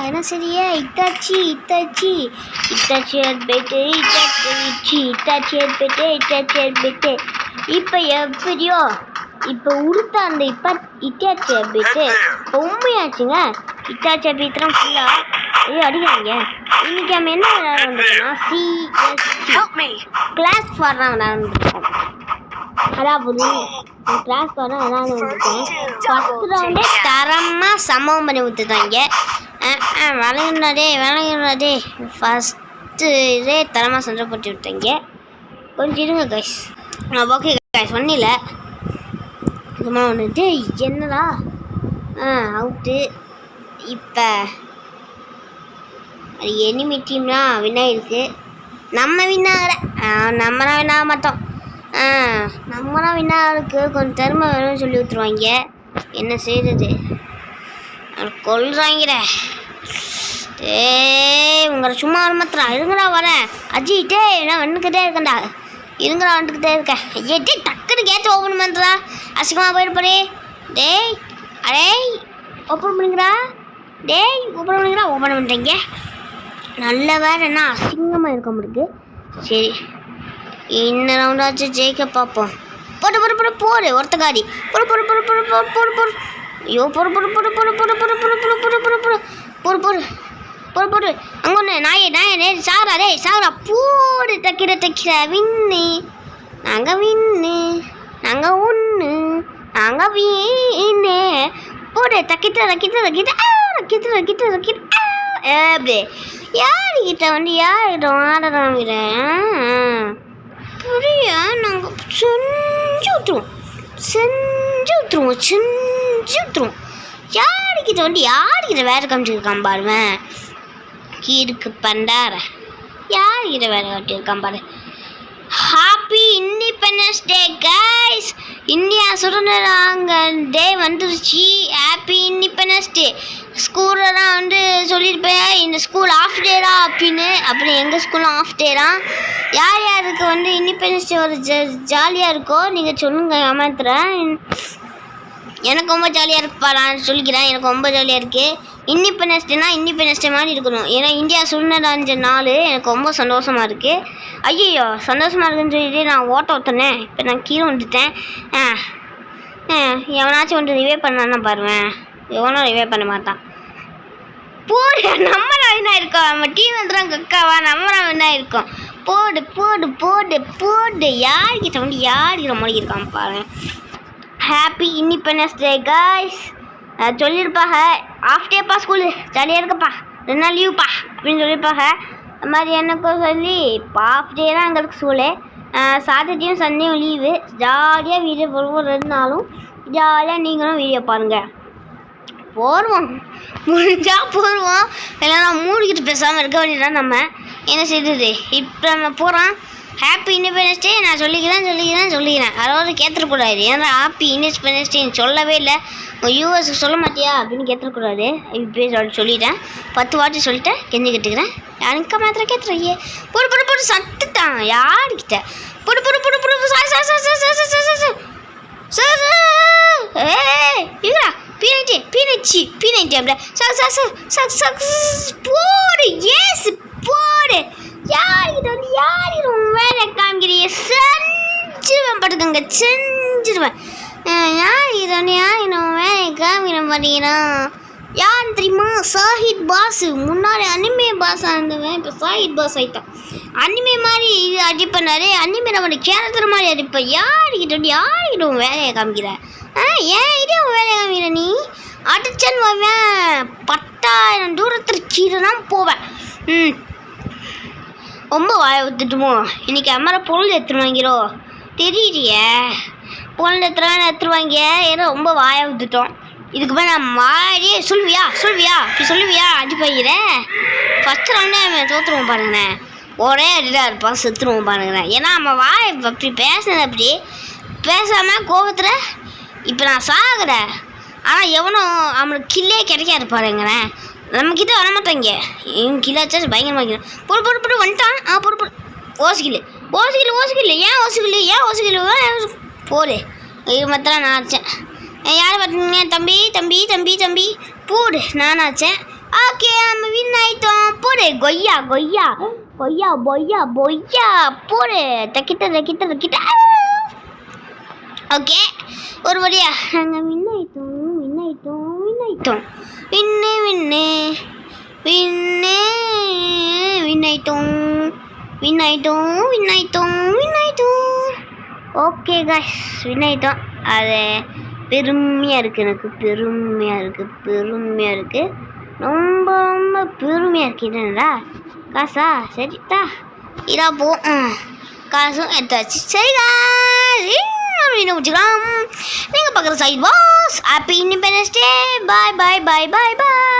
என்ன சரியா இட்டாச்சி இப்போ எப்படியோ இப்போ உடுத்தா அந்த இப்போ இட்டாச்சி போயிட்டு உண்மையாச்சுங்க. இட்டாச்சி போயிட்டுலாம் ஃபுல்லாக அடிக்கிறாங்க. இன்னைக்கு நம்ம என்ன விளையாடுறோம்னா சிஎஸ்சி கிளாஸ் ஃபார் தான் விளையாண்டுருக்கோம். அதாவது கிளாஸ் ஃபார் தான் விளையாண்டுருக்கோம். ஃபஸ்ட் ரவுண்டே தரமாக சம்பவம் பண்ணி விட்டுட்டாங்க. விளையாடுறதே ஃபஸ்ட்டு இதே தரமாக சண்டை போட்டு விட்டாங்க. கொஞ்சம் இருங்க கைஸ். ஓகே கைஸ் ஒன்றில்ல சும்மா ஒன்று என்னடா அவுட்டு. இப்போ அது எனிமி டீம்லாம் வின் ஆகிருக்கு. நம்ம வின்னாகலை, நம்மளாம் வின்னாக மாட்டோம். நம்மளாம் வின்னாகிறதுக்கு கொஞ்சம் திறமை வேணும்னு சொல்லி விட்டுருவாங்க. என்ன செய்கிறது, கொள்றாங்கிற. உங்களை சும்மா வர மாத்திரம் இருங்கடா வரேன். அஜிட்டே நான் வந்துக்கிட்டே இருக்கேன்டா. இருங்கடா வந்துக்கிட்டே இருக்கேன். ஐயே டக்குன்னு கேட்டு ஓப்பன் பண்ணுறா. அசிங்கமாக போயிடுப்பாரு. டேய் அடே ஓப்பன் பண்ணிக்கிறா. ஓப்பன் பண்ணுறீங்க. நல்ல வேறு என்ன அசிங்கமாக இருக்க முடியுது. சரி இன்னும் ரவுண்டாச்சும் ஜெயிக்க பார்ப்போம். போடு ஒருத்தக்காரி போடு. ஐயோ போடு அங்கே ஒன்று நாயே சாகுறா போடு தைக்கிற வின்னு. நாங்கள் வீணு போடு தைக்கிட்ட எப்படி யாருக்கிட்ட ஆடுறாங்க புரிய. நாங்கள் செஞ்சு விட்டுருவோம். யாருக்கிட்ட வேறு காமிச்சிருக்கான் பாருவேன். கீருக்கு பண்டார யாருக்கிட்ட வேறு காமிச்சிருக்கான் பாரு. ஹாப்பி இண்டிபெண்டன்ஸ் டே கைஸ். இந்தியா சுதந்திர டே வந்துருச்சு. ஹாப்பி இண்டிபெண்டன்ஸ் டே. ஸ்கூலெல்லாம் சொல்லியிருப்பேன் இந்த ஸ்கூல் ஆஃப் டேடா அப்படி எங்கள் ஸ்கூலும் ஆஃப் டேடா. யாருக்கு இண்டிபெண்டன்ஸ் டே ஒரு ஜாலியாக இருக்கோ நீங்கள் சொல்லுங்கள். ஏமாத்துறேன். எனக்கு ரொம்ப ஜாலியாக இருக்குப்பா. நான் சொல்லிக்கிறேன், எனக்கு ரொம்ப ஜாலியாக இருக்குது. இண்டிபெண்டன்ஸ் டே மாதிரி இருக்கணும். ஏன்னா இந்தியா சுதந்திர நாள் எனக்கு ரொம்ப சந்தோஷமாக இருக்குது. ஐயோ சந்தோஷமாக இருக்குன்னு சொல்லிட்டு நான் ஊற்றினேன். இப்போ நான் கீழே வந்துட்டேன். எவனாச்சும் ரிவே பண்ணான்னா பாருவேன். எவனும் ரிவே பண்ண மாட்டான். போடு நம்ம என்ன இருக்கோம். நம்ம டீம் கக்காவா நம்ம என்ன இருக்கோம். போடு யாருக்கிட்ட யாருக்கிற மாதிரி இருக்கான் பாருங்க. ஹாப்பி இண்டிபெண்டன்ஸ் டே கைஸ். சொல்லியிருப்பாங்க ஆஃப் டேப்பா ஸ்கூலு ஜாலியாக இருக்கப்பா 2 நாள் லீவுப்பா அப்படின்னு சொல்லியிருப்பாங்க. அது மாதிரி எனக்கும் சொல்லி இப்போ ஆஃப் டே தான் எங்களுக்கு ஸ்கூலு. சாட்டர்டேயும் சண்டேயும் லீவு. ஜாலியாக வீடியோ போடுவோம். 2 நாளும் ஜாலியாக நீங்களும் வீடியோ பாருங்கள். முடிஞ்சால் போடுவோம். இல்லைனா மூடிக்கிட்டு பேசாமல் இருக்க வேண்டியதான். நம்ம என்ன செய்யுது இப்போ நம்ம போகிறோம். ஹாப்பி இண்டிபெண்டன்ஸ் டே நான் சொல்லிக்கிறேன். அதாவது கேட்டுறக்கூடாது. ஏன்னா ஹாப்பி இண்டிபெண்டன்ஸ் டே சொல்லவே இல்லை. யூஎஸ்க்கு சொல்ல மாட்டியா அப்படின்னு கேட்டுறக்கூடாது. இப்போ சொல்லிட்டேன். 10 வாட்டி சொல்லிட்டேன். கெஞ்சி கட்டுக்கிறேன். எனக்கு மாத்திரம் கேட்டுறையே. போடு சட்டுட்டான் யாருக்கிட்ட. போடு இதுடா P90 அப்படியே போடு. ஏஸ் போடு. யாருக்கிட்ட வேலை காமிக்கிறீங்க. செஞ்சிருவேன் பட்டுக்கங்க. செஞ்சிருவேன். யாருக்கிட்ட வேலை காமிக்கிற மாட்டீங்கன்னா யார் தெரியுமா? சாஹித் பாஸ். முன்னாடி அனிமே பாஸாக இருந்தவன் இப்போ சாஹித் பாஸ் ஆகிட்டான். அனிமே மாதிரி இது அடிப்பண்ணாரு. அனிமே நம்ம கேரக்டர் மாதிரி அடிப்பேன். யாருக்கிட்ட வேலையை காமிக்கிற. ஏன் இதே வேலையை காமிக்கிற நீ. அடிச்சன்னு வருவேன். 10,000 தூரத்துக்கு கீழே தான் போவேன். ரொம்ப வாய ஊற்றுட்டுமோ. இன்றைக்கி அம்மா பொருள் எடுத்துருவாங்கிறோ தெரியலையே. பொருள் எடுத்துருவாங்க. ஏன்னா ரொம்ப வாய ஊற்றுட்டோம். இதுக்கு மேலே நான் மாதிரியே சொல்லுவியா அடிப்பாங்கிற. ஃபஸ்ட்டு ரவுண்டே அவன் தோற்றுருவோம் பாருங்கண்ணே. ஒரே அடிதான் இருப்பான். செத்துருவோம் பாருங்கண்ணே. ஏன்னா நம்ம வாய் அப்படி பேசுனது அப்படி பேசாமல் கோபத்தில் இப்போ நான் சாகிறேன். ஆனால் எவனும் அவனுக்கு கில்லே கிடைக்காது பாருங்கண்ணே. நம்மக்கிட்ட வரமாட்டாங்க. எங்கள் கில்லாச்சா பயங்கரமாக பொறு வந்துட்டான். பொறு ஓசிக்கில் ஏன் ஓசிக்கில் போடு. இது மாத்திரம் நான் அடித்தேன். யார் பார்த்தீங்க? தம்பி தம்பி தம்பி தம்பி போடு, நானாச்சேன். ஓகே நம்ம வின் ஆயிட்டோம். போடு கொய்யா கொய்யா கொய்யா பொய்யா பொய்யா போடு, தக்கிட்ட தக்கிட்ட தக்கிட்ட. ஓகே ஒரு வழியா நாங்கள் வின் ஆயிட்டோம் வின் ஆயிட்டோம் வின் ஆயிட்டோம். வின்னு வின்னு வின்னு வின் ஆயிட்டோம் வின் ஆயிட்டோம் வின் ஆயிட்டோம் வின் ஆயிட்டோம். ஓகே காய்ஸ் வின் ஆயிட்டோம். அது பெருமையாக இருக்குது, எனக்கு பெருமையாக இருக்குது, பெருமையாக இருக்குது, ரொம்ப ரொம்ப பெருமையாக இருக்குது. என்னடா காசா? சரிதா இதா போ, காசும் எடுத்தாச்சு. சரிதா அப்படின்னு முடிச்சுக்கலாம். நீங்கள் பார்க்குற side boss. Happy independence day. Bye bye bye bye பாய்.